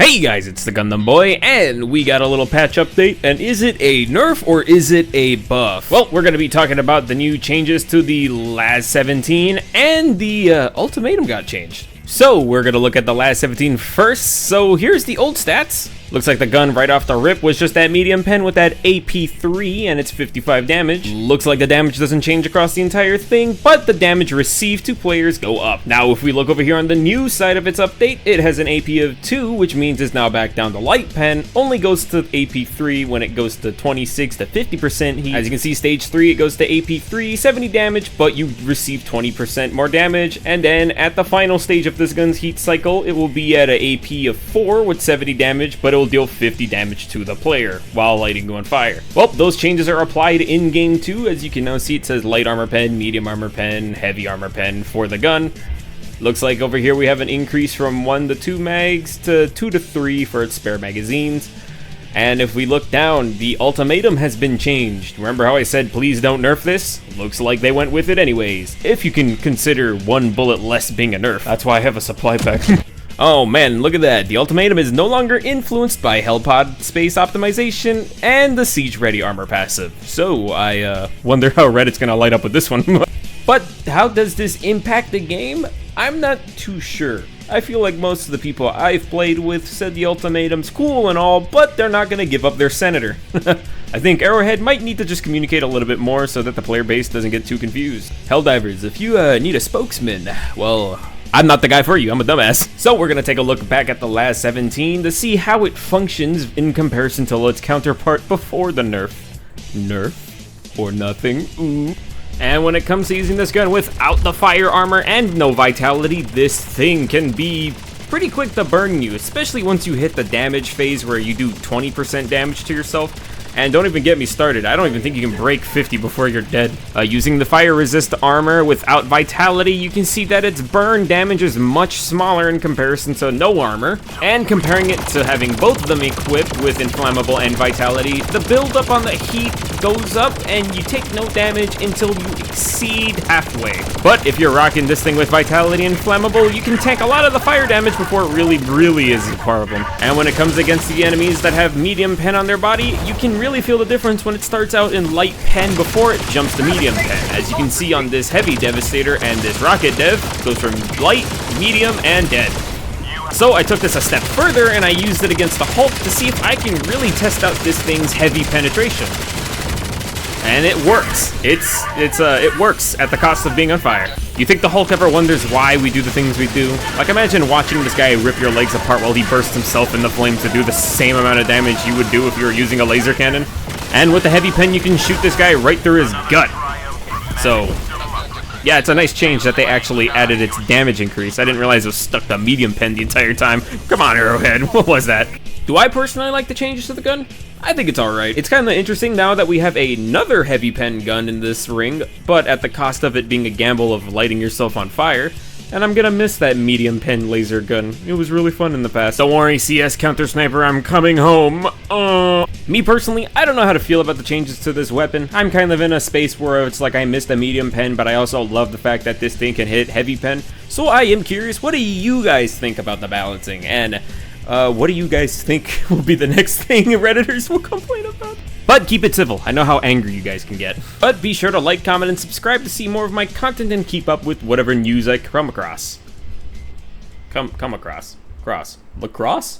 Hey guys, it's the Gundam Boy, and we got a little patch update, and is it a nerf or is it a buff? Well, we're going to be talking about the new changes to the LAS 17, and the ultimatum got changed. So, we're going to look at the LAS 17 first, so here's the old stats. Looks like the gun right off the rip was just that medium pen with that AP3 and it's 55 damage. Looks like the damage doesn't change across the entire thing, but the damage received to players go up. Now if we look over here on the new side of its update, it has an AP of 2, which means it's now back down to light pen. Only goes to AP3 when it goes to 26 to 50% heat. As you can see, stage 3 it goes to AP3, 70 damage, but you receive 20% more damage. And then at the final stage of this gun's heat cycle, it will be at an AP of 4 with 70 damage, but it will deal 50 damage to the player while lighting you on fire. Well, those changes are applied in game too. As you can now see, it says light armor pen, medium armor pen, heavy armor pen for the gun. Looks like over here we have an increase from 1 to 2 mags to 2 to 3 for its spare magazines. And if we look down, the ultimatum has been changed. Remember how I said please don't nerf this? Looks like they went with it anyways. If you can consider 1 bullet less being a nerf. That's why I have a supply pack. Oh man, look at that. The ultimatum is no longer influenced by Hellpod space optimization and the Siege Ready armor passive. So I wonder how Reddit's gonna light up with this one. But how does this impact the game? I'm not too sure. I feel like most of the people I've played with said the ultimatum's cool and all, but they're not gonna give up their senator. I think Arrowhead might need to just communicate a little bit more so that the player base doesn't get too confused. Helldivers, if you need a spokesman, well, I'm not the guy for you, I'm a dumbass. So we're gonna take a look back at the LAS 17 to see how it functions in comparison to its counterpart before the nerf. Nerf? Or nothing? Ooh. And when it comes to using this gun without the fire armor and no vitality, this thing can be pretty quick to burn you, especially once you hit the damage phase where you do 20% damage to yourself. And don't even get me started, I don't even think you can break 50 before you're dead. Using the fire resist armor without vitality, you can see that its burn damage is much smaller in comparison to no armor. And comparing it to having both of them equipped with inflammable and vitality, the buildup on the heat goes up and you take no damage until you exceed halfway. But if you're rocking this thing with vitality and flammable, you can tank a lot of the fire damage before it really is a problem. And when it comes against the enemies that have medium pen on their body, you can really feel the difference when it starts out in light pen before it jumps to medium pen. As you can see on this heavy devastator and this rocket dev, goes from light, medium, and dead. So I took this a step further and I used it against the Hulk to see if I can really test out this thing's heavy penetration. And it works. It works at the cost of being on fire. You think the Hulk ever wonders why we do the things we do? Like, imagine watching this guy rip your legs apart while he bursts himself in the flames to do the same amount of damage you would do if you were using a laser cannon. And with the heavy pen, you can shoot this guy right through his gut. So, yeah, it's a nice change that they actually added its damage increase. I didn't realize it was stuck to medium pen the entire time. Come on, Arrowhead, what was that? Do I personally like the changes to the gun? I think it's alright. It's kind of interesting now that we have another heavy pen gun in this ring, but at the cost of it being a gamble of lighting yourself on fire. And I'm gonna miss that medium pen laser gun. It was really fun in the past. Don't worry, CS Counter Sniper, I'm coming home. Me personally, I don't know how to feel about the changes to this weapon. I'm kind of in a space where it's like I missed a medium pen, but I also love the fact that this thing can hit heavy pen. So I am curious, what do you guys think about the balancing? And what do you guys think will be the next thing Redditors will complain about? But keep it civil, I know how angry you guys can get. But be sure to like, comment, and subscribe to see more of my content and keep up with whatever news I come across. Come across. Lacrosse?